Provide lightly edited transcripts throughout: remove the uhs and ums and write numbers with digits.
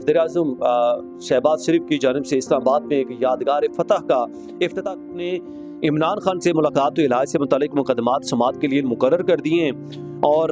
वज़ीर-ए-आज़म शहबाज शरीफ की जानिब से इस्लामाबाद में एक यादगार फतह का इफ्तिताह ने इमरान खान से मुलाकात व इलाज से मुतालिक मुकदमात समाअत के लिए मुकर्रर कर दिए हैं। और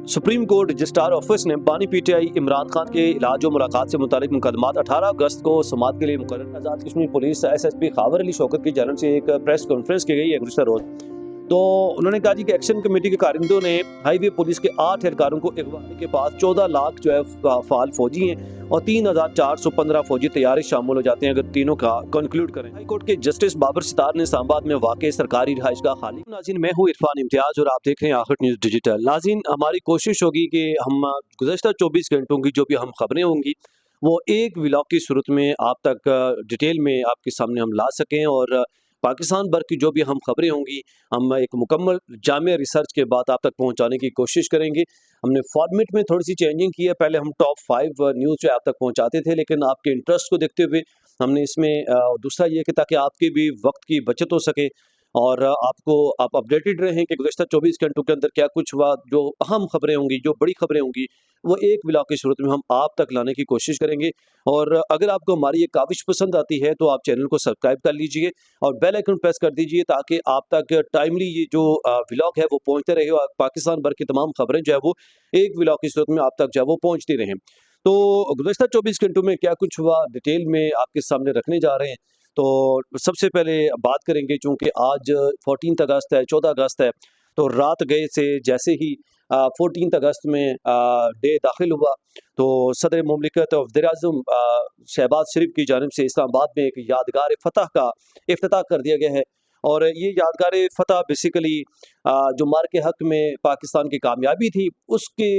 सुप्रीम कोर्ट रजिस्ट्रार ऑफिस ने बानी पीटीआई इमरान खान के इलाज और मुलाकात से मुतालिक मुकदमात 18 अगस्त को समाअत के लिए मुकर्रर। आज़ाद कश्मीर पुलिस SSP खावर अली शौकत की जानिब से एक प्रेस कॉन्फ्रेंस की गई है गुज़श्ता रोज़। तो उन्होंने कहा जी कि एक्शन कमेटी के कारिंदों ने हाईवे पुलिस के 8 एहलकारों को अगवा के पास 14 लाख जो है फाल फौजी हैं और 3415 फौजी तैयारी शामिल हो जाते हैं अगर तीनों का कंक्लूड करें। हाई कोर्ट के जस्टिस बाबर सितार ने इस्लामाबाद में वाक़ सरकारी रिहाइश का खाली। नाज़रीन, मैं हूँ इरफान इम्तियाज़ और आप देख रहे हैं आखिर न्यूज़ डिजिटल। नाज़रीन, हमारी कोशिश होगी कि हम गुज़श्ता 24 घंटों की जो भी हम खबरें होंगी वो एक व्लॉग की सूरत में आप तक डिटेल में आपके सामने हम ला सकें और पाकिस्तान भर की जो भी हम खबरें होंगी हम एक मुकम्मल जामिया रिसर्च के बाद आप तक पहुंचाने की कोशिश करेंगे। हमने फॉर्मेट में थोड़ी सी चेंजिंग की है, पहले हम टॉप 5 न्यूज़ जो आप तक पहुंचाते थे, लेकिन आपके इंटरेस्ट को देखते हुए हमने इसमें दूसरा ये कि ताकि आपके भी वक्त की बचत हो सके और आप अपडेटेड रहें कि गुज़श्ता 24 घंटों के अंदर क्या कुछ हुआ। जो अहम खबरें होंगी, जो बड़ी खबरें होंगी, वो एक व्लॉग की सूरत में हम आप तक लाने की कोशिश करेंगे। और अगर आपको हमारी ये काविश पसंद आती है तो आप चैनल को सब्सक्राइब कर लीजिए और बेल आइकन प्रेस कर दीजिए ताकि आप तक टाइमली ये जो व्लॉग है वो पहुंचते रहे और पाकिस्तान भर की तमाम खबरें जो है वो एक व्लॉग की सूरत में आप तक जो है वो पहुंचती रहें। तो गुज़श्ता 24 घंटों में क्या कुछ हुआ डिटेल में आपके सामने रखने जा रहे हैं। तो सबसे पहले बात करेंगे, चूँकि आज 14 अगस्त है, 14 अगस्त है, तो रात गए से जैसे ही 14 अगस्त में डे दाखिल हुआ तो सदर मुमलिकत और वज़ीर-ए-आज़म शहबाज शरीफ की जानिब से इस्लामाबाद में एक यादगार फतह का इफ्तिताह कर दिया गया है। और ये यादगार फतह बेसिकली जो मार के हक़ में पाकिस्तान की कामयाबी थी उसके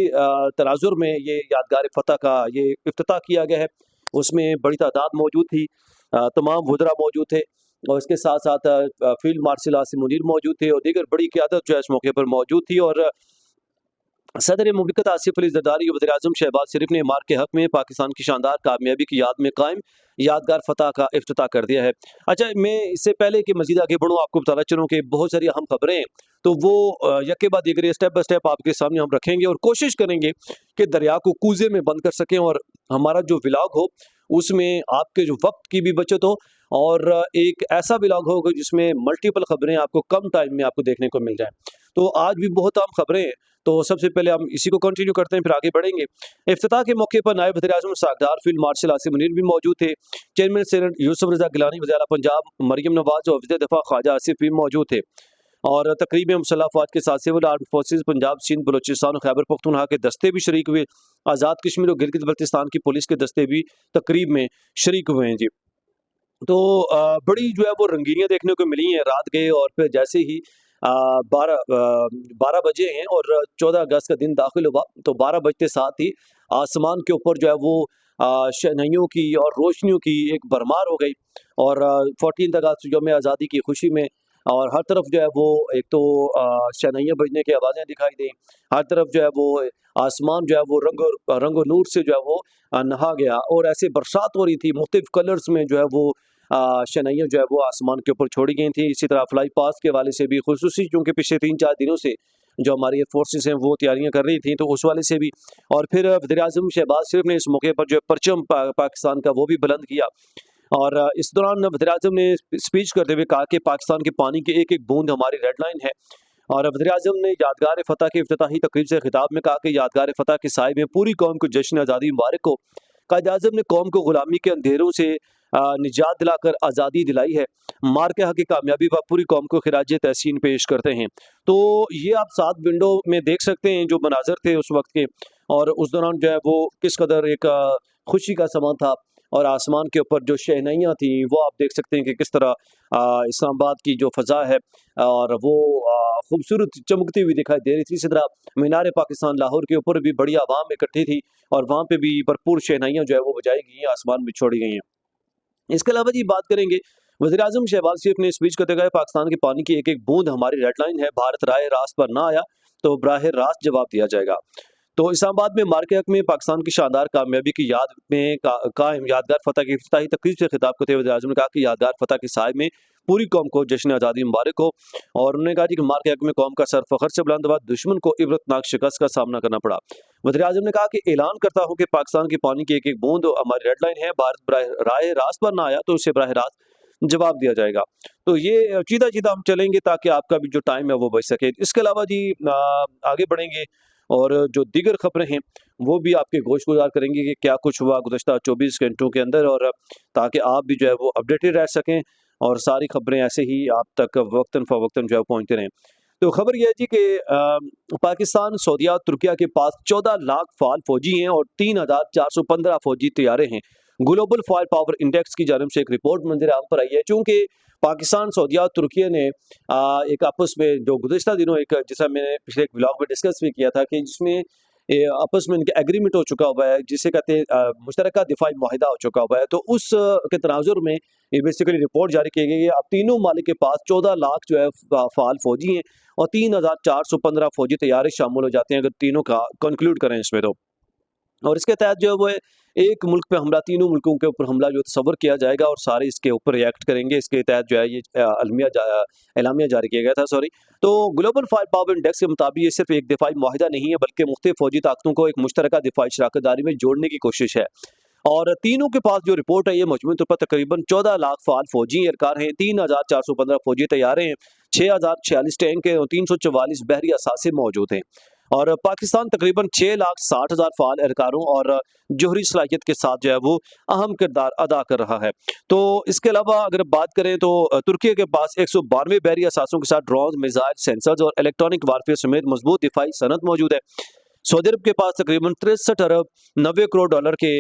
तनाज़ुर में ये यादगार फतह का ये इफ्तिताह किया गया है। उसमें बड़ी तादाद मौजूद थी, तमाम वज़रा मौजूद थे और इसके साथ साथ फील्ड मार्शल आसिम मुनीर मौजूद थे और दीगर बड़ी क़यादत जो है इस मौके पर मौजूद थी। और सदर मुमलिकत आसिफ अली ज़रदारी और वज़ीर-ए-आज़म शहबाज शरीफ ने मार के हक़ में पाकिस्तान की शानदार कामयाबी की याद में कायम यादगार फतह का इफ्तिताह कर दिया है। अच्छा, मैं इससे पहले कि मज़ीद आगे बढ़ूँ आपको बताना चलूँ कि बहुत सारी अहम खबरें हैं, तो वो यक के बाद दीगर स्टेप बाय स्टेप आपके सामने हम रखेंगे और कोशिश करेंगे कि दरिया को कूज़े में बंद कर सकें और हमारा जो व्लॉग हो उसमें आपके जो वक्त की भी बचत हो और एक ऐसा व्लॉग हो जिसमें मल्टीपल खबरें आपको कम टाइम में आपको देखने को मिल जाए। तो आज भी बहुत अहम खबरें हैं, तो सबसे पहले हम इसी को कंटिन्यू करते हैं, फिर आगे बढ़ेंगे। इफ्तिताह के मौके पर नायब वज़ीर-ए-आज़म साकदार फील्ड मार्शल आसिम मुनीर भी मौजूद थे। चेयरमैन सेनेट यूसुफ रज़ा गिलानी, वज़ीर आला पंजाब मरियम नवाज़ और वज़ीर दफ़ा ख्वाजा आसिफ भी मौजूद थे। और तकरीब में मुसल्लह अफ़वाज के साथ civil armed forces Punjab, Sindh, Balochistan और खैबर पख्तूनख्वा के दस्ते भी शरीक हुए। आज़ाद कश्मीर और गिलगित बल्तिस्तान की पुलिस के दस्ते भी तकरीब में शरीक हुए हैं जी। तो बड़ी जो है वो रंगीनियाँ देखने को मिली हैं। रात गए और फिर जैसे ही 12 बजे हैं और 14 अगस्त का दिन दाखिल हुआ तो 12 बजते साथ ही आसमान के ऊपर जो है वो शहनाइयों की और रोशनियों की एक भरमार हो गई। और 14 अगस्त यौम आज़ादी की खुशी में और हर तरफ जो है वो एक तो शहनाइयाँ बजने की आवाज़ें दिखाई दी, हर तरफ जो है वो आसमान जो है वो रंग और नूर से जो है वो नहा गया और ऐसे बरसात हो रही थी। मुख्तलिफ कलर्स में जो है वो शहनाइयाँ जो है वो आसमान के ऊपर छोड़ी गई थी। इसी तरह फ्लाई पास के हवाले से भी खुसूसी, क्योंकि पिछले 3-4 दिनों से जो हमारी एयर फोर्सेस हैं वो तैयारियां कर रही थी, तो उस वाले से भी। और फिर वज़ीर-ए-आज़म शहबाज शरीफ ने इस मौके पर जो है परचम पाकिस्तान का वो भी बुलंद किया। और इस दौरान वज़ीर-ए-आज़म ने स्पीच करते हुए कहा कि पाकिस्तान के पानी की एक-एक बूंद हमारी रेड लाइन है। और वज़ीर-ए-आज़म ने यादगार फतह की इफ्तिताही तकरीब से खिताब में कहा कि यादगार फतह के साए में पूरी कौम को जश्न आज़ादी मुबारक हो। कायद-ए-आज़म ने कौम को गुलामी के अंधेरों से निजात दिलाकर आज़ादी दिलाई है। मार के हक़ की कामयाबी पर पूरी कौम को खिराज तहसीन पेश करते हैं। तो ये आप साथ विंडो में देख सकते हैं जो मनाज़र थे उस वक्त के, और उस दौरान जो है वो किस कदर एक खुशी का समा था और आसमान के ऊपर जो शहनाइयाँ थी वो आप देख सकते हैं कि किस तरह इस्लामाबाद की जो फ़ज़ा है और वो खूबसूरत चमकती हुई दिखाई दे रही थी। इसी तरह मीनार पाकिस्तान लाहौर के ऊपर भी बड़ी आवाम इकट्ठी थी और वहाँ पे भी भरपूर शहनाइयाँ जो है वो बजाई गई हैं, आसमान में छोड़ी गई हैं। इसके अलावा जी बात करेंगे, वज़ीर-ए-आज़म शहबाज शरीफ ने स्पीच करते हुए पाकिस्तान के पानी की एक-एक बूंद हमारी रेड लाइन है, भारत राय रास्त पर ना आया तो बराह रास्त जवाब दिया जाएगा। तो इस्लामाबाद में मार के हक़ में पाकिस्तान की शानदार कामयाबी की याद में कायम यादगार फतह की इफ्तिताही तकरीब से खिताब करते हुए वज़ीर-ए-आज़म ने कहा कि यादगार फतह के साए में पूरी कौम को जश्न आज़ादी मुबारक हो। और उन्होंने कहा कि मार के हक़ में कौम का सर फ़ख्र से बुलंद हुआ, दुश्मन को इबरतनाक शिकस्त का सामना करना पड़ा। वज़ीर-ए-आज़म ने कहा कि ऐलान करता हूँ कि पाकिस्तान के पानी की एक-एक बूंद हमारी रेड लाइन है, भारत राह रास्त पर ना आया तो उसे बराह रास्त जवाब दिया जाएगा। तो ये सीधा-सीधा हम चलेंगे ताकि आपका भी जो टाइम है वो बच सके। इसके अलावा जी आगे बढ़ेंगे और जो दीगर खबरें हैं, वो भी आपके गोश-गुज़ार करेंगे कि क्या कुछ हुआ गुज़श्ता 24 घंटों के अंदर, और ताकि आप भी जो है वो अपडेटेड रह सकें और सारी खबरें ऐसे ही आप तक वक्तन-फ़वक्तन जो है पहुँचते रहें। तो खबर ये है जी कि पाकिस्तान, सऊदीया, तुर्किया के पास 14 लाख फ़ाल फ़ौजी हैं और 3,415 फ़ौजी तैयारे हैं। ग्लोबल फायर पावर इंडेक्स की जानिब से एक रिपोर्ट मंज़िल-ए-आम पर आई है, चूँकि पाकिस्तान, सऊदीया और तुर्किया ने एक आपस में जो गुज़िश्ता दिनों एक, जैसा मैंने पिछले एक व्लॉग में डिस्कस भी किया था कि जिसमें आपस में इनका एग्रीमेंट हो चुका हुआ है, जिसे कहते हैं मुश्तरका दिफ़ाई मुआहिदा हो चुका हुआ है। तो उस के तनाज़ुर में ये बेसिकली रिपोर्ट जारी की गई है। अब तीनों मालिक के पास 14 लाख जो है फ़ाल फ़ौजी हैं और 3,415 फ़ौजी तैयारी शामिल हो जाते हैं अगर तीनों का कंक्लूड करें इसमें तो। और इसके तहत जो है वो एक मुल्क पे हमला, तीनों मुल्कों के ऊपर हमला जो तसव्वुर किया जाएगा और सारे इसके ऊपर रिएक्ट करेंगे। इसके तहत जो है ये एलामिया जारी किया गया था, सॉरी। तो ग्लोबल फायर पावर इंडेक्स के मुताबिक ये सिर्फ एक दिफाई मुआहिदा नहीं है, बल्कि मुख्तलिफ फौजी ताकतों को एक मुश्तरका दिफाई शराकतदारी में जोड़ने की कोशिश है। और तीनों के पास जो रिपोर्ट है, ये मजमूई तौर पर तकरीबन 14 लाख फ़ाल फ़ौजी एहलकार हैं, 3,415 फ़ौजी तैयारे हैं, 6,046 टैंक हैं और 344 बहरी असासे मौजूद हैं। और पाकिस्तान तकरीबन 6,60,000 फ़ाल एहलकारों और जोहरी सलाहियत के साथ जो है वो अहम किरदार अदा कर रहा है। तो इसके अलावा अगर बात करें तो तुर्की के पास 192 बहरी असासों के साथ ड्रोन, मिसाइल, सेंसर्स और इलेक्ट्रॉनिक वारफेयर समेत मजबूत दिफाई सनद मौजूद है। सऊदी अरब के पास तकरीबन 63 अरब 90 करोड़ डॉलर के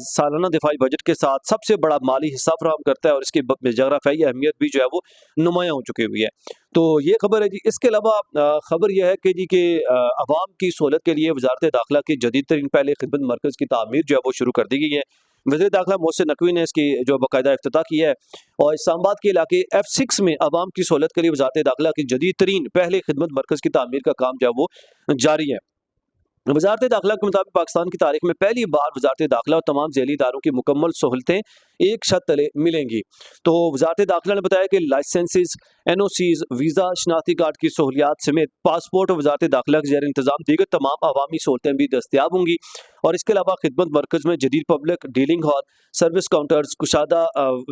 सालाना दिफाई बजट के साथ सबसे बड़ा माली हिस्सा फराहम करता है और इसकी जगराफियाई अहमियत भी जो है वो नुमायाँ हो चुकी हुई है। तो ये खबर है जी। इसके अलावा खबर यह है कि जी कि अवाम की सहूलत के लिए वजारत दाखिला की जदीद तरीन पहले खिदमत मरकज़ की तामीर जो है वो शुरू कर दी गई है। वज़ीर दाखिला मोहसिन नकवी ने इसकी जो बाकायदा इफ्तिताह की है और इस्लामाबाद के इलाके F6 में अवाम की सहूलत के लिए वजारत दाखिला की जदीद तरीन पहले खिदमत मरकज़ की तामीर का काम जो है वो जारी है। वजारत दाखिला के मुताबिक पाकिस्तान की तारीख में पहली बार वजारत दाखिला और तमाम झेली इदारों की मुकम्मल सहूलतें एक छत तले मिलेंगी। तो वजारत दाखिला ने बताया कि लाइसेंसेस, NOCs, वीज़ा, शनाख्ती कार्ड की सहूलियात समेत पासपोर्ट और वजारत दाखिला के ज़ेर इंतज़ाम दीगर तमाम अवामी सहूलतें भी दस्तियाब होंगी। और इसके अलावा खिदमत मरकज़ में जदीद public dealing hall, service counters, कुशादा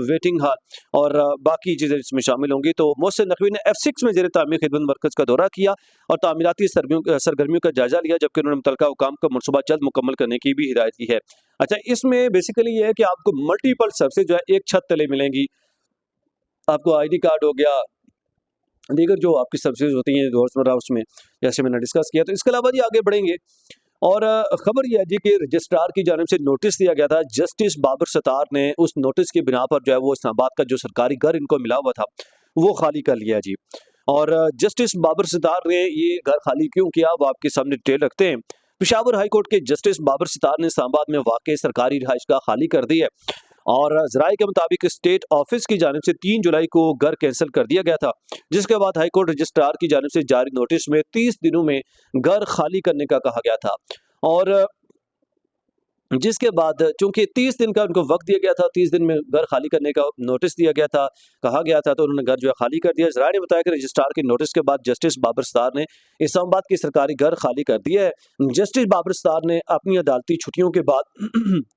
वेटिंग हॉल और बाकी चीज़ें इसमें शामिल होंगी। तो मोहसिन नकवी ने F6 में ज़ेर तामीर खिदमत मरकज़ का दौरा किया और तामीराती सरगर्मियों का जायजा लिया, जबकि उन्होंने मुतलका हुकाम का मनसूबा जल्द मुकम्मल करने की भी हिदायत की है। अच्छा, इसमें बेसिकली ये है कि आपको मल्टीपल सर्विसेज जो है एक छत तले मिलेंगी। आपको ID कार्ड हो गया, दीगर जो आपकी सर्विसेज होती हैं रोज़मर्रा उसमें, जैसे मैंने डिस्कस किया। तो इसके अलावा जी आगे बढ़ेंगे और खबर यह है जी कि रजिस्ट्रार की जानिब से नोटिस दिया गया था। जस्टिस बाबर सत्तार ने उस नोटिस की बिना पर जो है वो इस्लामाबाद का जो सरकारी घर इनको मिला हुआ था, वो खाली कर लिया जी। और जस्टिस बाबर सत्तार ने ये घर खाली क्यों किया, वो आपके सामने डिटेल रखते हैं। पेशावर हाई कोर्ट के जस्टिस बाबर सत्तार ने इस्लामाबाद में वाक़ सरकारी रिहाइशगाह खाली कर दी है और ज़राए के मुताबिक स्टेट ऑफिस की जानिब से 3 जुलाई को घर कैंसिल कर दिया गया था, जिसके बाद हाई कोर्ट रजिस्ट्रार की जानिब से जारी नोटिस में 30 दिनों में घर खाली करने का कहा गया था। और जिसके बाद चूंकि 30 दिन का उनको वक्त दिया गया था, 30 दिन में घर खाली करने का नोटिस दिया गया था, कहा गया था, तो उन्होंने घर जो है खाली कर दिया। ज़राए ने बताया कि रजिस्ट्रार के नोटिस के बाद जस्टिस बाबर सत्तार ने इस्लामाबाद की सरकारी घर खाली कर दिया है। जस्टिस बाबर सत्तार ने अपनी अदालती छुट्टियों के बाद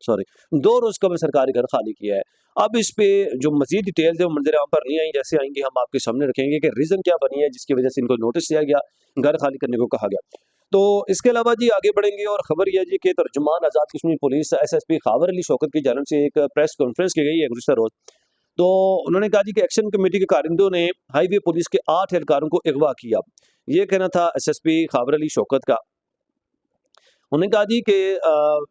सॉरी 2 रोज़ कबल सरकारी घर खाली किया है। अब इस पे जो मज़ीद डिटेल्स है वो मंज़र-ए-आम पर नहीं आई, जैसे आएंगी हम आपके सामने रखेंगे कि रीज़न क्या बनी है जिसकी वजह से इनको नोटिस दिया गया, घर खाली करने को कहा गया। तो इसके अलावा जी आगे बढ़ेंगे और ख़बर यह है जी कि तर्जुमान आज़ाद कश्मीर पुलिस SSP खावर अली शौकत की जानिब से एक प्रेस कॉन्फ्रेंस की गई है गुज़श्ता रोज़। तो उन्होंने कहा जी कि एक्शन कमेटी के कारिंदों ने हाईवे पुलिस के 8 एहलकारों को अगवा किया। ये कहना था SSP खावर अली शौकत का। उन्होंने कहा जी कि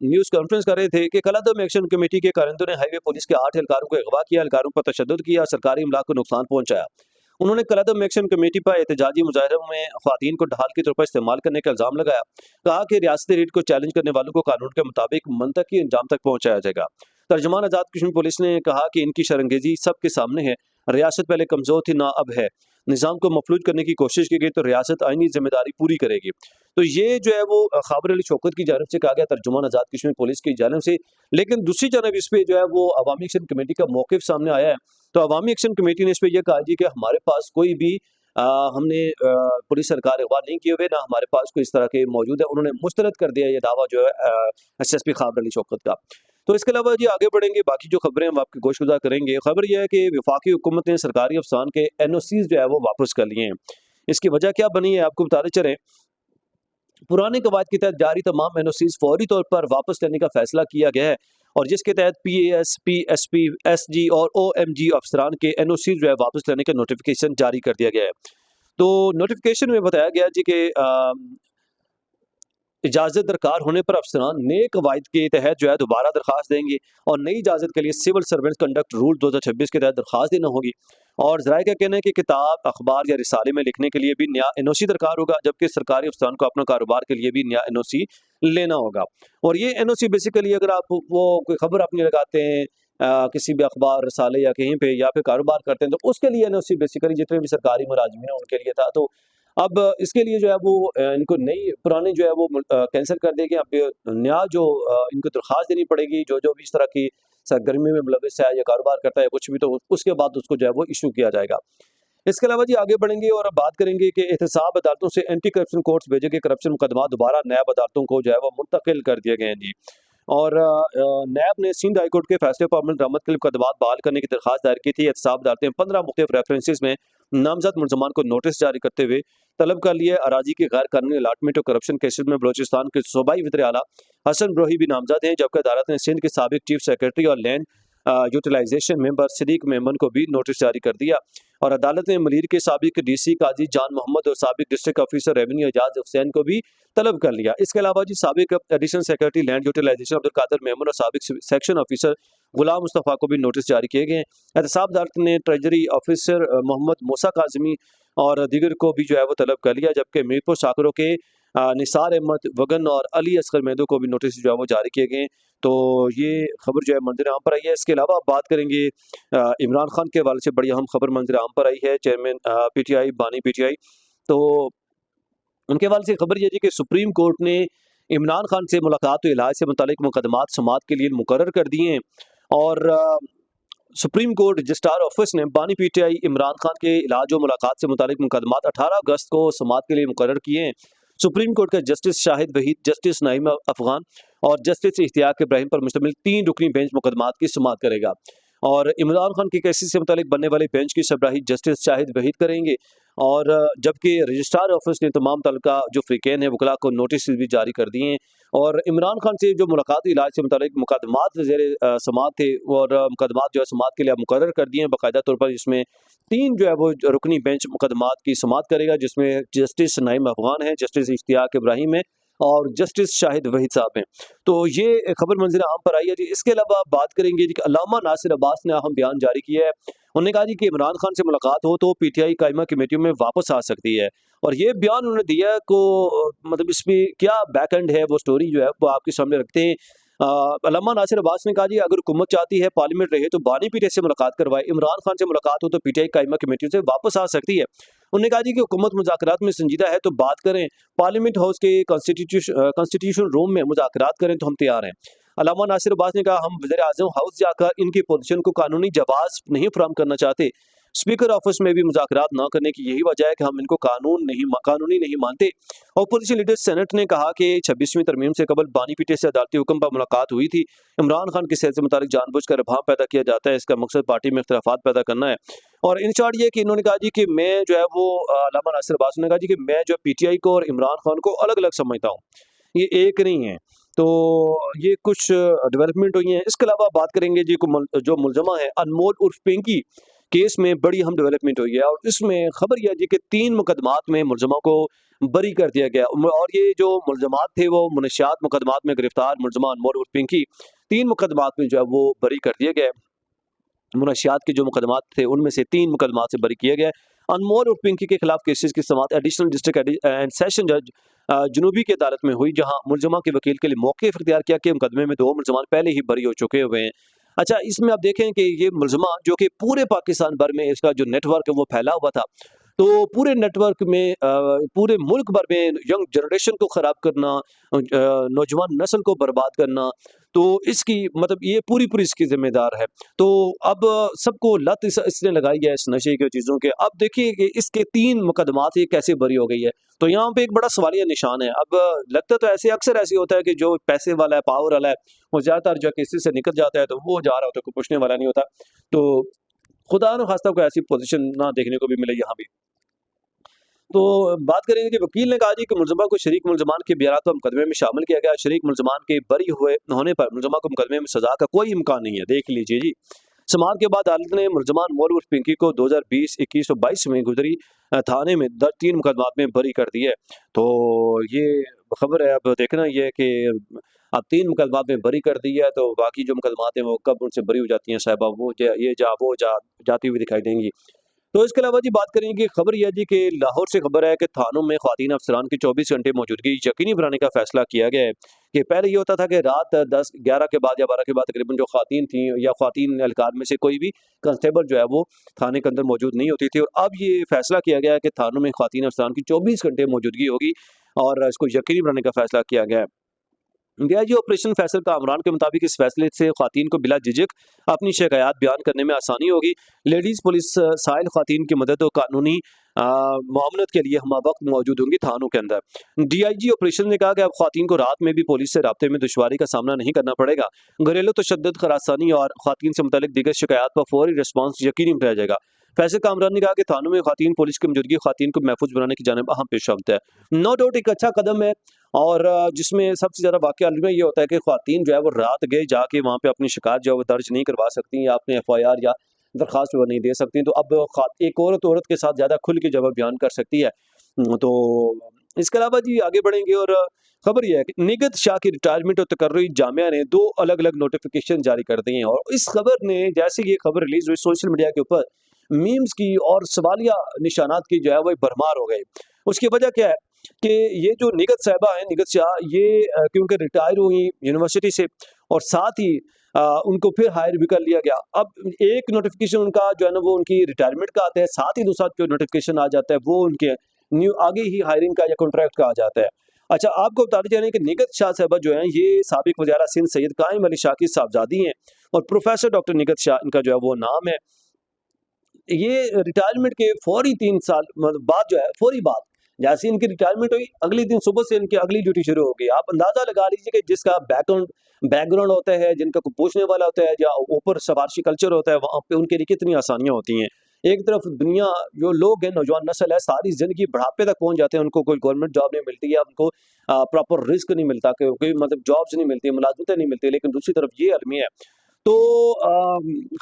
न्यूज़ कॉन्फ्रेंस कर रहे थे कि कलादम एक्शन कमेटी के कारिंदों ने हाईवे पुलिस के 8 एहलकारों को अगवा किया, एहलकारों पर तशद्दुद किया, सरकारी अमलाक को नुकसान पहुंचाया। उन्होंने कलादम एक्शन कमेटी पर एहतजाजी मुजाहरों में ख़वातीन को ढाल के तौर पर इस्तेमाल करने का इल्ज़ाम लगाया। कहा कि रियासती रीट को चैलेंज करने वालों को कानून के मुताबिक मंतकी अंजाम तक पहुंचाया जाएगा। तर्जुमान आज़ाद कश्मीर पुलिस ने कहा कि इनकी शर्मंगेज़ी सबके सामने है। रियासत पहले कमज़ोर थी, ना अब है। निज़ाम को मफलूज करने की कोशिश की गई तो रियासत आईनी जिम्मेदारी पूरी करेगी। तो ये जो है वो खाबर अली शौकत की जानिब से कहा गया, तर्जुमान आज़ाद कश्मीर पुलिस की जानिब से। लेकिन दूसरी जानब इस पे जो है वो अवामी एक्शन कमेटी का मौक़िफ़ सामने आया है। तो अवामी एक्शन कमेटी ने इस पे ये कहा जी कि हमारे पास कोई भी हमने पुलिस सरकार अखबार नहीं किए हुए, ना हमारे पास कोई इस तरह के मौजूद है। उन्होंने मुस्तरद कर दिया ये दावा जो है एसएसपी खाबर अली शौकत का। तो इसके अलावा जी आगे बढ़ेंगे, बाकी जो खबरें हम आपकी गोशगुजार करेंगे। खबर यह है कि वफाकी हुकूमत ने सरकारी अफसरान के एनओसीज जो है वो वापस कर लिए हैं। इसकी वजह क्या बनी है आपको बताते चलें। पुराने कवायद के तहत जारी तमाम एनओसीज फौरी तौर पर वापस लेने का फैसला किया गया है, और जिसके तहत पीएएस, पीएसपी, एसजी और ओएमजी अफसरान के एनओसी जो है वापस लेने का नोटिफिकेशन जारी कर दिया गया है। तो नोटिफिकेशन में बताया गया जी कि इजाज़त दरकार होने पर अफसरान नए कवायद के तहत जो है दोबारा दरखास्त देंगे, और नई इजाज़त के लिए सिविल सर्वेंट्स कंडक्ट रूल 2026 के तहत दरखास्त देना होगी। और ज़राए का कहना है कि किताब, अखबार या रिसाले में लिखने के लिए भी नया एनओसी दरकार होगा, जबकि सरकारी अफसरान को अपना कारोबार के लिए भी नया एनओसी लेना होगा। और ये एनओसी बेसिकली अगर आप वो कोई खबर अपनी लगाते हैं किसी भी अखबार, रिसाले या कहीं पे, या फिर कारोबार करते हैं, तो उसके लिए एनओसी बेसिकली जितने भी सरकारी मुलाजिमीन हैं उनके लिए था। तो अब इसके लिए जो है वो इनको नई पुराने जो है वो कैंसिल कर देंगे। अब नया जो इनको दरखास्त देनी पड़ेगी, जो भी इस तरह की सरगर्मी में मुलविस है या कारोबार करता है कुछ भी, तो उसके बाद उसको जो है वो इशू किया जाएगा। इसके अलावा जी आगे बढ़ेंगे और अब बात करेंगे कि एहतसाब अदालतों से एंटी करप्शन कोर्ट्स भेजे गए करप्शन मुकदमा दोबारा नैब अदालतों को जो है वो मुंतकिल कर दिए गए हैं जी। और नैब ने सिंध हाईकोर्ट के फैसले पर अमल दरामद के लिए मुकदमात बहाल करने की दरखास्त दायर की थी। एहतसाब अदालतें 15 मुख्तलिफ रेफरेंसेस में नामजद मुलजमान को नोटिस जारी करते हुए तलब कर लिए। अराजी की गैर कानूनी अलाटमेंट और करप्शन केसेज में बलोचिस्तान के सूबाई वज़ीर आला हसन ब्रोही भी नामजद हैं, जबकि अदालत ने सिंध के साबिक चीफ सेक्रेटरी और land utilization member Siddique Memon को भी नोटिस जारी कर दिया। और अदालत ने मलीर के साबिक डीसी काजी जान मोहम्मद और साबिक district officer revenue Ejaz Hussain को भी तलब कर लिया। इसके अलावा जी साबिक additional secretary land utilization Abdul Qadir Memon और साबिक सेक्शन ऑफिसर गुलाम मुस्तफ़ा को भी नोटिस जारी किए गए हैं। एहतसाब अदालत ने ट्रेजरी ऑफिसर मोहम्मद मूसा काजमी और दीगर को भी जो है वो तलब कर लिया, जबकि मीरपुर शाकरों के निसार अहमद वगन और अली असगर मेहदू को भी नोटिस जो है वो जारी किए गए। तो ये खबर जो है मंजर आम पर आई है। इसके अलावा बात करेंगे इमरान खान के हवाले से बड़ी अहम खबर मंजर आम पर आई है। चेयरमैन पीटीआई बानी पीटीआई, तो उनके हवाले से खबर यह है कि सुप्रीम कोर्ट ने इमरान खान से मुलाकात और इलाज से मुतालिक मुकदमात समात के लिए मुकर्रर कर दिए हैं। और सुप्रीम कोर्ट रजिस्ट्रार ऑफिस ने बानी पीटीआई इमरान खान के इलाज और मुलाकात से मुतालिक मुकदमात 18 अगस्त को समात के लिए मुकर्रर किए हैं। सुप्रीम कोर्ट का जस्टिस शाहिद वहीद, जस्टिस नईम अफगान और जस्टिस इख्तियार इब्राहिम पर मुश्तमिल 3 रुकनी बेंच मुकदमात की समात करेगा। और इमरान खान के केसेस से मुतालिक बनने वाले बेंच की सरबराही जस्टिस शाहिद वहीद करेंगे। और जबकि रजिस्ट्रार ऑफिस ने तमाम तलका जो फ्रीकैन है वकला को नोटिस भी जारी कर दिए हैं। और इमरान खान से जो मुलाकात इलाज से मुतालिक मुकदमात ज़ेरे समात थे, और मुकदमात जो है समात के लिए मुकर्रर कर दिए हैं बाकायदा तौर पर, जिसमें 3 जो है वो रुकनी बेंच मुकदमात की समात करेगा, जिसमें जस्टिस नईम अफगान है, जस्टिस इख्तियार इब्राहिम है और जस्टिस शाहिद वहीद साहब हैं। तो ये खबर मंजिल आम पर आई है जी। इसके अलावा बात करेंगे जी कि अल्लामा नासिर अब्बास ने अहम बयान जारी किया है। उन्होंने कहा जी कि इमरान खान से मुलाकात हो तो पीटीआई कायमा कमेटियों में वापस आ सकती है। और ये बयान उन्होंने दिया को मतलब इसमें क्या बैक एंड है वो स्टोरी जो है वो आपके सामने रखते हैं। अल्लामा नासिर अब्बास ने कहा जी अगर हुकूमत चाहती है पार्लियामेंट रहे तो बानी पीटीआई से मुलाकात करवाए, इमरान खान से मुलाकात हो तो पीटीआई कायमा कमेटियों से वापस आ सकती है। उन्होंने कहा जी कि हुकूमत मुज़ाकरात में संजीदा है तो बात करें, पार्लियामेंट हाउस के कॉन्स्टिट्यूशन रूम में मुज़ाकरात करें तो हम तैयार हैं। अल्लामा नासिर अब्बास ने कहा हम वज़ीर आज़म हाउस जाकर इनकी पोजीशन को कानूनी जवाब नहीं फराहम करना चाहते। स्पीकर ऑफिस में भी मुज़ाकरात न करने की यही वजह है कि हम इनको कानूनी नहीं मानते। अपोजिशन लीडर सेनेट ने कहा कि 26वीं तरमीम से कबल बानी पीटीआई से अदालती हुक्म पर मुलाकात हुई थी। इमरान खान की सेहत से मुतालिक जानबूझकर इब्हाम पैदा किया जाता है, इसका मकसद पार्टी में इख्तिलाफात पैदा करना है। और इन शॉर्ट ये कि इन्होंने कहा जी कि मैं जो है वो अल्लामा नासिर अब्बास ने कहा जी कि मैं जो पीटीआई को और इमरान खान को अलग अलग समझता हूँ, ये एक नहीं है। तो ये कुछ डेवलपमेंट हुई है। इसके अलावा बात करेंगे जी जो मुलजमा है अनमोल उर्फ पिंकी केस में बड़ी अहम डेवलपमेंट हुई है। और इसमें खबर यह जी कि 3 मुकदमात में मुलजमा को बरी कर दिया गया। और ये जो मुलजमात थे वो मुनशियात मुकदमात में गिरफ्तार मुलजमा अनमोल उर्फ पिंकी 3 मुकदमात में जो है वो बरी कर दिए गए। मुनशियात के जो मुकदमात थे उनमें से 3 मुकदमात से बरी किए गए। अनमोल और पिंकी के खिलाफ केसेस की समाअत एडिशनल डिस्ट्रिक्ट एंड सेशन जज जनूबी की अदालत में हुई, जहां मुलजमा के वकील के लिए मौक़िफ़ इख्तियार किया कि मुकदमे में 2 मुलजमान पहले ही बरी हो चुके हुए हैं। अच्छा, इसमें आप देखें कि ये मुलजमा जो कि पूरे पाकिस्तान भर में इसका जो नेटवर्क है वो फैला हुआ था, तो पूरे नेटवर्क में पूरे मुल्क भर में यंग जनरेशन को ख़राब करना, नौजवान नस्ल को बर्बाद करना, तो इसकी मतलब ये पूरी इसकी ज़िम्मेदार है। तो अब सबको लत इसने लगाई है इस नशे की चीज़ों के। अब देखिए कि इसके 3 मुकदमात ये कैसे बरी हो गई है। तो यहाँ पे एक बड़ा सवालिया निशान है। अब लगता तो ऐसे अक्सर ऐसे होता है कि जो पैसे वाला है, पावर वाला है, वो ज़्यादातर जो केसेज़ से निकल जाता है तो वो जा रहा होता है, कोई पूछने वाला नहीं होता। तो खुदा न खास्ता कोई ऐसी पोज़ीशन ना देखने को भी मिले यहाँ भी। तो बात करेंगे कि वकील ने कहा जी कि मुलज़मा को शरीक मुलज़मान के बयानात पर मुकदमे में शामिल किया गया। शरीक मुलज़मान के बरी हुए होने पर मुलज़मा को मुकदमे में सज़ा का कोई इम्कान नहीं है। देख लीजिए जी। समाअत के बाद अदालत ने मुलज़मान मोल उर्फ पिंकी को 2020, 21 और 22 में गुजरी थाने में दर्ज 3 मुकदमात में बरी कर दिया है। तो ये खबर है, अब देखना ये है कि अब 3 मुकदमात में बरी कर दी है, तो बाकी जो मुकदमात हैं वो कब उनसे बरी हो जाती हैं साहिबा, वो जाती हुई दिखाई देंगी। तो इसके अलावा जी बात करेंगे कि खबर यह है जी कि लाहौर से खबर है कि थानों में ख़वातीन अफसरान की 24 घंटे मौजूदगी यकीनी बनाने का फैसला किया गया है। कि पहले ये होता था कि रात 10-11 के बाद या 12 के बाद तकरीबन जो ख़वातीन थीं या ख़वातीन एहलकार में से कोई भी कांस्टेबल जो है वो थाने के अंदर मौजूद नहीं होती थी, और अब ये फैसला किया गया है कि थानों में ख़वातीन अफसरान की 24 घंटे मौजूदगी होगी और इसको यकीनी बनाने का फैसला किया गया है। डीआईजी ऑपरेशन फैसल कामरान के मुताबिक इस फैसले से ख़वातीन को बिला झिझक अपनी शिकायत बयान करने में आसानी होगी। लेडीज़ पुलिस साइल ख़वातीन की मदद और कानूनी मामलत के लिए हम वक्त मौजूद होंगी थानों के अंदर। डीआईजी ऑपरेशन ने कहा कि अब ख़वातीन को रात में भी पुलिस से राब्ते में दुश्वारी का सामना नहीं करना पड़ेगा। घरेलू तशद्दुद, हरासानी और ख़वातीन से मुतल्लिक दीगर शिकायत पर फौरी रिस्पांस यकीनी बनाया जाएगा। फैसल कामरान ने कहा कि थानों में ख़वातीन पुलिस की मौजूदगी ख़वातीन को महफूज बनाने की जानिब अहम पेशरफ्त है। नो डाउट एक अच्छा कदम है, और जिसमें सबसे ज़्यादा वाक़या में ये होता है कि ख़वातीन जो है वो रात गए जाके वहाँ पे अपनी शिकायत जो है वो दर्ज नहीं करवा सकती या अपने एफआईआर या दरख्वास्त वो नहीं दे सकती। तो अब एक औरत के साथ ज़्यादा खुल के जब बयान कर सकती है। तो इसके अलावा जी आगे बढ़ेंगे, और खबर ये है कि निगहत शाह की रिटायरमेंट और तकर्री जामिया ने 2 अलग-अलग नोटिफ़िकेशन जारी कर दिए हैं, और इस खबर ने जैसे ये खबर रिलीज़ हुई सोशल मीडिया के ऊपर मीम्स की और सवालिया निशानात की जो है वो भरमार हो गई। उसकी वजह क्या है कि ये जो निगहत साहिबा हैं, निगहत शाह, ये क्योंकि रिटायर हुई यूनिवर्सिटी से, और साथ ही उनको फिर हायर भी कर लिया गया। अब एक नोटिफ़िकेशन उनका जो है ना वो उनकी रिटायरमेंट का आता है, साथ ही दूसरा जो नोटिफ़िकेशन आ जाता है वो उनके न्यू आगे ही हायरिंग का या कॉन्ट्रैक्ट का आ जाता है। अच्छा, आपको बताते चलें कि निगहत शाह साहिबा जो हैं ये साबिक वज़ीर सिंध सैयद काइम अली शाह की साहबजादी हैं, और प्रोफ़ेसर डॉक्टर निगहत शाह इनका जो है वो नाम है। ये रिटायरमेंट के फौरी 3 साल मतलब बाद जो है, फौरी बाद, जैसे इनकी रिटायरमेंट हुई, अगले दिन सुबह से इनकी अगली ड्यूटी शुरू हो गई। आप अंदाज़ा लगा लीजिए कि जिसका बैकग्राउंड होता है, जिनका कोई पूछने वाला होता है, या ऊपर सिफारशी कल्चर होता है, वहाँ पे उनके लिए कितनी आसानियाँ होती हैं। एक तरफ दुनिया, जो लोग हैं, नौजवान नस्ल है, सारी ज़िंदगी बुढ़ापे तक पहुँच जाते हैं, उनको कोई गवर्नमेंट जॉब नहीं मिलती, या उनको प्रॉपर रिस्क नहीं मिलता, कोई मतलब जॉब्स नहीं मिलती, मुलाज़मतें नहीं मिलती। लेकिन दूसरी तरफ ये अलमी है। तो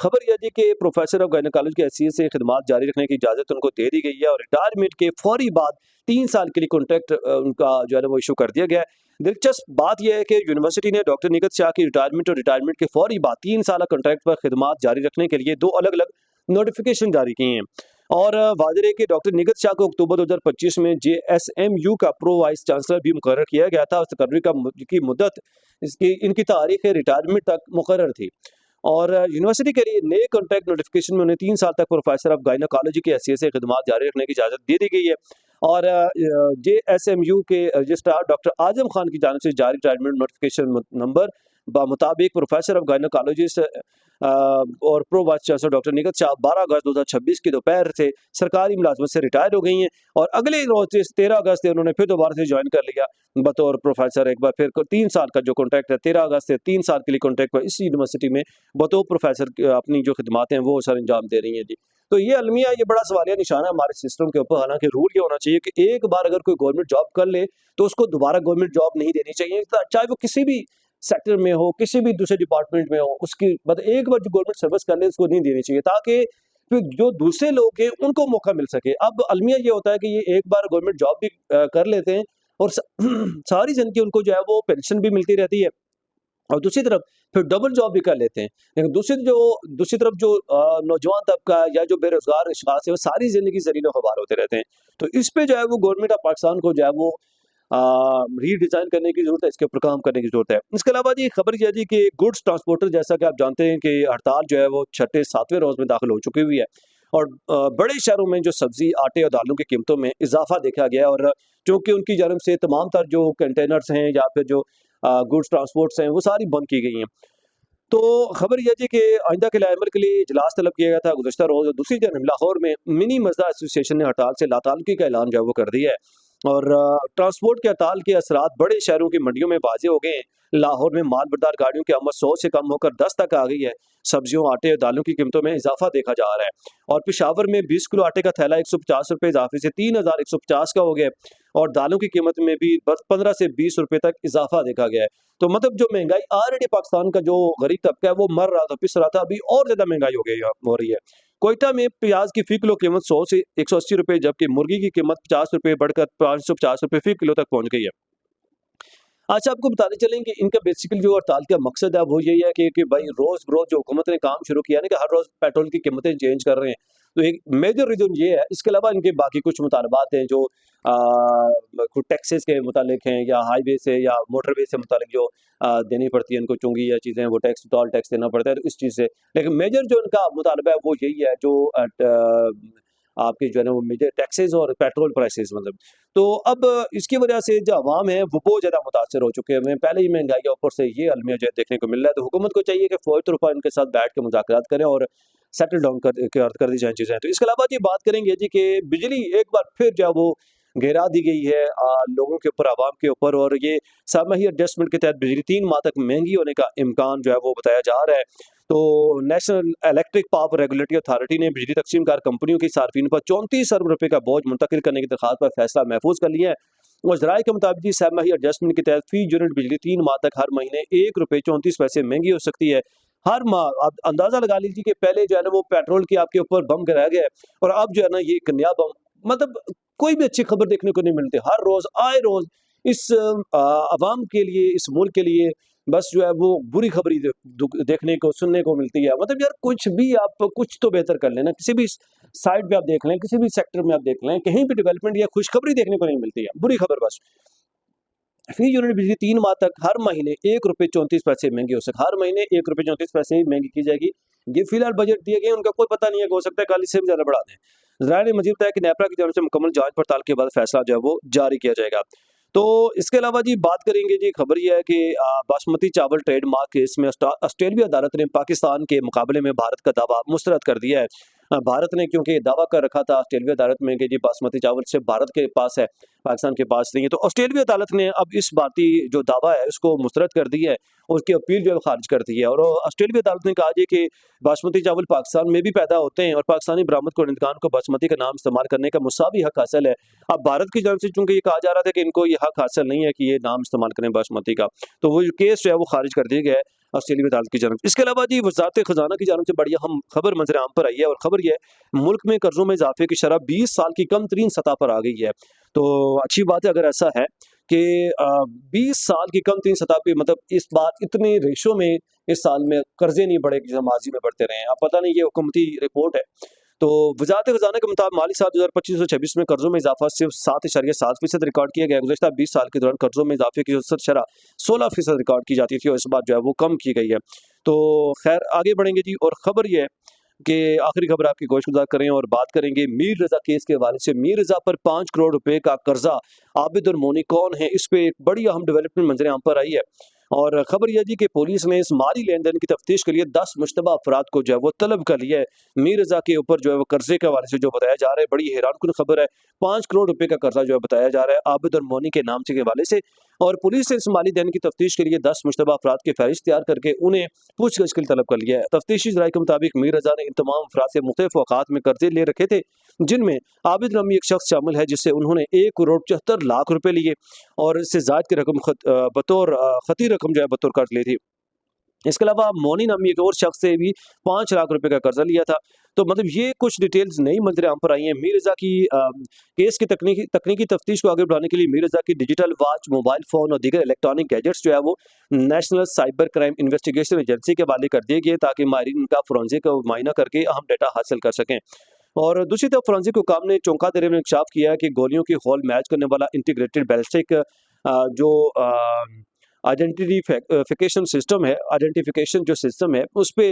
खबर यह थी कि प्रोफेसर ऑफ गायनोकोलॉजी की हैसियत से खिदमात जारी रखने की इजाज़त उनको दे दी गई है, और रिटायरमेंट के फौरी बाद 3 साल के लिए कॉन्ट्रैक्ट उनका जो है ना वो इशू कर दिया गया है। दिलचस्प बात यह है कि यूनिवर्सिटी ने डॉक्टर निगहत शाह की रिटायरमेंट के फौरी बाद 3 साल कॉन्ट्रैक्ट पर खिदमात जारी रखने के लिए 2 अलग-अलग नोटिफिकेशन जारी किए हैं। और वाज़ेह है कि डॉक्टर निगहत शाह को अक्टूबर 2025 में जेएसएमयू का प्रो वाइस चांसलर भी मुकर्रर किया गया था। तकर्री की मुद्दत इनकी तारीख रिटायरमेंट तक मुकर्रर थी, और यूनिवर्सिटी के लिए नए कॉन्ट्रैक्ट नोटिफिकेशन में उन्हें 3 साल तक प्रोफेसर ऑफ गायनोकोलॉजी की हैसियत से खिदमात जारी रखने की इजाज़त दे दी गई है। और जेएसएमयू के रजिस्ट्रार डॉक्टर आजम खान की जानिब से जारी रिटायरमेंट नोटिफिकेशन नंबर मुताबिक प्रोफेसर ऑफ गायनोकोलॉजिस्ट और pro vice chancellor doctor Nighat Shah 12 अगस्त 2026 की दोपहर से सरकारी मुलाजमत से रिटायर हो गई हैं, और अगले रोज 13 अगस्त से उन्होंने फिर दोबारा से ज्वाइन कर लिया बतौर प्रोफेसर। एक बार फिर 3 साल का जो कॉन्ट्रैक्ट है, 13 अगस्त से 3 साल के लिए कॉन्ट्रैक्ट पर इस यूनिवर्सिटी में बतौर प्रोफेसर अपनी जो खिदमात हैं वो सर अंजाम दे रही हैं जी। तो ये अलमिया, ये बड़ा सवालिया निशान है हमारे सिस्टम के ऊपर। हालांकि रूल ये होना चाहिए कि एक बार अगर कोई गवर्नमेंट जॉब कर ले तो उसको दोबारा गवर्नमेंट जॉब नहीं देनी चाहिए, चाहे वो किसी भी सेक्टर में हो, किसी भी दूसरे डिपार्टमेंट में हो। उसकी मतलब एक बार जो गवर्नमेंट सर्विस कर ले उसको नहीं देनी चाहिए, ताकि फिर जो दूसरे लोग हैं उनको मौका मिल सके। अब अलमिया ये होता है कि ये एक बार गवर्नमेंट जॉब भी कर लेते हैं, और सारी जिंदगी उनको जो है वो पेंशन भी मिलती रहती है, और दूसरी तरफ फिर डबल जॉब भी कर लेते हैं। लेकिन दूसरी तरफ जो नौजवान तबका है या जो बेरोजगार अशखास है, वो सारी जिंदगी ज़रीनो ख़बार होते रहते हैं। तो इस पे जो है वो गवर्नमेंट ऑफ पाकिस्तान को जो है वो रीडिज़ाइन करने की ज़रूरत है, इसके ऊपर काम करने की ज़रूरत है। इसके अलावा जी खबर ये है जी कि गुड्स ट्रांसपोर्टर, जैसा कि आप जानते हैं कि हड़ताल जो है वो 6-7वें रोज़ में दाखिल हो चुकी हुई है, और बड़े शहरों में जो सब्ज़ी, आटे और दालों की कीमतों में इजाफा देखा गया है, और चूँकि उनकी जानब से तमाम तर जो कंटेनर्स हैं या फिर जो गुड्स ट्रांसपोर्ट्स हैं वो सारी बंद की गई हैं। तो खबर यह है जी कि आइंदा के लाइमल के लिए इजलास तलब किया गया था गुज़श्ता रोज़। और दूसरी जानब लाहौर में मिनी मज़दा एसोसिएशन ने हड़ताल से लाताल्लुकी का ऐलान जो है वो कर दिया है। और ट्रांसपोर्ट के हड़ताल के असरात बड़े शहरों की मंडियों में वाज़े हो गए हैं। लाहौर में माल बरदार गाड़ियों की आमद 100 से कम होकर 10 तक आ गई है। सब्जियों, आटे और दालों की कीमतों में इजाफा देखा जा रहा है। और पेशावर में 20 किलो आटे का थैला 150 रुपये इजाफे से 3150 का हो गया है। और दालों की कीमत में भी बस 15 से 20 रुपये तक इजाफा देखा गया है। तो मतलब जो महंगाई ऑलरेडी पाकिस्तान का जो गरीब तबका है वो मर रहा था, पिस रहा था, अभी और ज्यादा महंगाई हो रही है। कोयटा में प्याज की फी किलो कीमत 100 से 180 रुपये, जबकि मुर्गी की कीमत 50 रुपये बढ़कर 550 रुपये फी किलो तक पहुंच गई है। अच्छा, आपको बताते चलें कि इनका बेसिकली जो हड़ताल का मकसद है वो यही है कि भाई रोज रोज जो हुकूमत ने काम शुरू किया ना कि हर रोज पेट्रोल की कीमतें चेंज कर रहे हैं, तो एक मेजर रीजन ये है। इसके अलावा इनके बाकी कुछ मुतालबात हैं जो कुछ टैक्सेस के मुतालिक हैं, या हाईवे से या मोटरवे से मुतालिक जो देनी पड़ती है इनको चुंगी या चीज़ें, वो टैक्स टोल टैक्स देना पड़ता है, तो इस चीज़ से। लेकिन मेजर जो इनका मुतालबा है वो यही है जो आपके जो है ना वो मेजर टैक्सेस और पेट्रोल प्राइसेस मतलब। तो अब इसकी वजह से जो अवाम है वो बहुत ज़्यादा मुतासर हो चुके हैं। हमें पहले ही महंगाई है, ऊपर से ये अलमिया जो है देखने को मिल रहा है। तो हुकूमत को चाहिए कि फ़ौरी तौर पर इनके साथ बैठ के मुज़ाकरात करें और सेटल डाउन कर दी जाए चीज़ें। तो इसके अलावा ये बात करेंगे जी कि बिजली एक बार फिर जो है वो गिरा दी गई है लोगों के ऊपर, आवाम के ऊपर। और ये सामही एडजस्टमेंट के तहत बिजली 3 माह तक महंगी होने का इम्कान जो है वो बताया जा रहा है। तो national electric power regulatory authority ने बिजली तकसीमकार कंपनियों की सार्फिन पर 34 अरब रुपए का बोझ मुंतकिल करने की दरखास्त पर फैसला महफूज कर लिया है। और ज़राए के मुताबिक सहमाही एडजस्टमेंट के तहत फी यूनिट बिजली 3 माह तक हर महीने 1 रुपये 34 पैसे महंगी हो सकती है। हर माह आप अंदाजा लगा लीजिए कि पहले जो है ना वो पेट्रोल की आपके ऊपर बम गिराया गया है, और अब जो है ना ये एक नया बम, मतलब कोई भी अच्छी खबर देखने को नहीं मिलती। हर रोज आए रोज इस अवाम के लिए, इस मुल्क के लिए बस जो है वो बुरी खबरी देखने को, सुनने को मिलती है। मतलब यार कुछ भी आप कुछ तो बेहतर कर लेना, किसी भी साइड पे आप देख लें, किसी भी सेक्टर में आप देख लें, कहीं भी डेवलपमेंट या खुशखबरी देखने को नहीं मिलती है, बुरी खबर बस। फी यूनिट बिजली 3 माह तक हर महीने 1 रुपये 34 पैसे महंगी हो सके, हर महीने 1 रुपये 34 पैसे ही महंगी की जाएगी। ये फिलहाल बजट दिए गए, उनका कोई पता नहीं है, हो सकता है कल इससे भी ज़्यादा बढ़ा दें। ज़राए ने मज़ीद बताया कि नेपरा की जानब से मुकम्मल जाँच पड़ताल के बाद फैसला जो है वो जारी किया जाएगा। तो इसके अलावा जी बात करेंगे जी, खबर ये है कि बासमती चावल ट्रेडमार्क केस में ऑस्ट्रेलिया अदालत ने पाकिस्तान के मुकाबले में भारत का दावा मुस्तरद कर दिया है। भारत ने क्योंकि दावा कर रखा था ऑस्ट्रेलिया अदालत में कि जी बासमती चावल सिर्फ भारत के पास है, पाकिस्तान के पास नहीं है, तो ऑस्ट्रेलिया अदालत ने अब इस भारतीय जो दावा है उसको मुस्तरद कर दिया है, उसकी अपील जो है खारिज कर दी है। और ऑस्ट्रेलिया अदालत ने कहा जी कि बासमती चावल पाकिस्तान में भी पैदा होते हैं और पाकिस्तानी बरामद कुनंदगान को बासमती का नाम इस्तेमाल करने का मुसावी हक हासिल है। अब भारत की जानब से चूंकि ये कहा जा रहा था कि इनको ये हक हासिल नहीं है कि ये नाम इस्तेमाल करें बासमती का, तो वो जो केस जो है वो खारिज कर दिया गया है ऑस्ट्रेलिया अदालत की जानब। इसके अलावा जी वजारत खजाना की जानब से बढ़िया हम खबर मंजर आम पर आई है, और खबर यह है मुल्क में कर्जों में इजाफे की शरह 20 साल की कम तरीन सतह पर आ गई है। तो अच्छी बात है अगर ऐसा है कि 20 साल की कम तरीन सतह पे, मतलब इस बात इतने रेशो में इस साल में कर्जे नहीं बढ़े कि माजी में बढ़ते रहे हैं। अब पता नहीं, ये हुकूमती रिपोर्ट है। तो वजारत खजाना के मुताबिक माली साल 2025-26 में कर्जों में इजाफा सिर्फ 7.7% रिकॉर्ड किया गया। गुज़श्ता 20 साल के दौरान कर्जों में इजाफे की औसत शरह 16% रिकॉर्ड की जाती थी, और इस बार जो है वो कम की गई है। तो खैर आगे बढ़ेंगे जी, और खबर ये है कि आखिरी खबर आपकी गोशगुजार करें और बात करेंगे मीर रजा केस के हवाले से। मीर रजा पर 5 करोड़ रुपए का कर्जा, आबिद और मोनी कौन है, इस पे एक बड़ी अहम डेवलपमेंट मंजर आम पर आई है। और खबर यह जी कि पुलिस ने इस माली लेन देन की तफ्तीश के लिए 10 मुश्तबा अफराद को जो है वो तलब कर लिया है। मीर रजा के ऊपर जो है वो कर्जे के हवाले से जो बताया जा रहा है, बड़ी हैरानकुन खबर है। 5 करोड़ रुपए का कर्जा जो है बताया जा रहा है आबिद और मोनी के नाम से के हवाले से। और पुलिस ने इस माली देन की तफ्तीश के लिए 10 मुश्तबा अफराद की फहरिस्त तैयार करके उन्हें पूछगछ के लिए तलब कर लिया है। तफ्तीशी ज़राए के मुताबिक मीर रजा ने इन तमाम अफराद से मुख्तलिफ औकात में कर्जे ले रखे थे, जिनमें आबिद नामी एक शख्स शामिल है जिससे उन्होंने 1 करोड़ 74 लाख रुपए लिए, और इससे ज़ायद की रकम बतौर खती रकम जो है बतौर कर्ज ली थी। इसके अलावा मोनी नामी एक और शख्स से भी 5 लाख रुपए का कर्जा लिया था। तो मतलब ये कुछ डिटेल्स नई मंजर आम पर आई हैं। मीर रजा की केस की तकनीकी तफ्तीश को आगे बढ़ाने के लिए मीर रजा की डिजिटल वॉच, मोबाइल फ़ोन और दीगर इलेक्ट्रॉनिक गैजेट्स जो है वो national cyber crime investigation agency के हवाले कर दिए गए, ताकि माहिरीन इनका फोरेंसिक मुआयना करके अहम डेटा हासिल कर सकें। और दूसरी तरफ फोरेंसिक हुकाम ने चौंका देने में इंकशाफ किया है कि गोलियों की हॉल मैच करने वाला इंटीग्रेटेड बैलिस्टिक जो आइडेंटिफिकेशन सिस्टम है, आइडेंटिफिकेशन जो सिस्टम है उस पे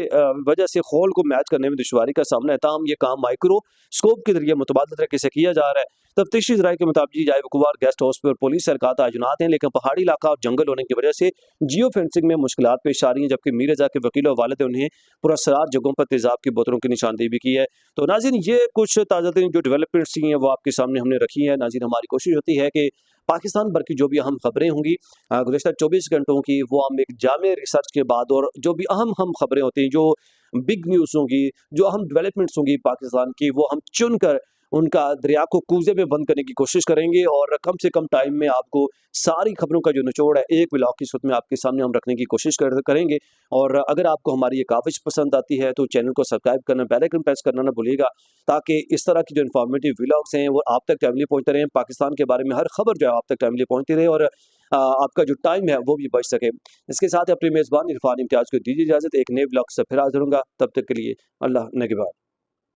वजह से खोल को मैच करने में दुश्वारी का सामना है। ताहम ये काम माइक्रोस्कोप के जरिए मुतबादल तरीके से किया जा रहा है। तफ्तीशी ज़राए के मुताबिक जाए वकुवार गेस्ट हाउस पर पुलिस एहलकार तैनात हैं, लेकिन पहाड़ी इलाका और जंगल होने की वजह से जियो फेंसिंग में मुश्किलात पेश आ रही हैं, जबकि मीर रज़ा के वकील और वालिद ने उन्हें पुरअसरार जगहों पर तेज़ाब की बोतलों की निशानदेही भी की है। तो नाज़रीन, ये कुछ ताज़ा तरीन जो डेवलपमेंट्स हैं वो आपके सामने हमने रखी है। नाज़रीन, हमारी कोशिश होती है कि पाकिस्तान भर की जो भी अहम खबरें होंगी गुज़िश्ता 24 घंटों की, वो हम एक जामे रिसर्च के बाद और जो भी अहम खबरें होती हैं, जो बिग न्यूज़ होंगी, जो अहम डेवलपमेंट्स होंगी पाकिस्तान की, वो हम चुनकर उनका दरिया को कूज़े में बंद करने की कोशिश करेंगे और कम से कम टाइम में आपको सारी खबरों का जो निचोड़ है एक व्लॉग की सूरत में आपके सामने हम रखने की कोशिश करेंगे। और अगर आपको हमारी ये काविश पसंद आती है तो चैनल को सब्सक्राइब करना, बेल आइकन प्रेस करना ना भूलिएगा, ताकि इस तरह की जो इन्फॉर्मेटिव व्लॉग्स हैं वो आप तक टाइमली पहुँचते रहें। पाकिस्तान के बारे में हर खबर जो है आप तक टाइमली पहुँचती रहे और आपका जो टाइम है वो भी बच सके। इसके साथ अपनी मेज़बान इरफान इम्तियाज़ को दीजिए इजाज़त। एक नए व्लॉग से फिर हाज़िर होऊंगा, तब तक के लिए अल्लाह निगहबान।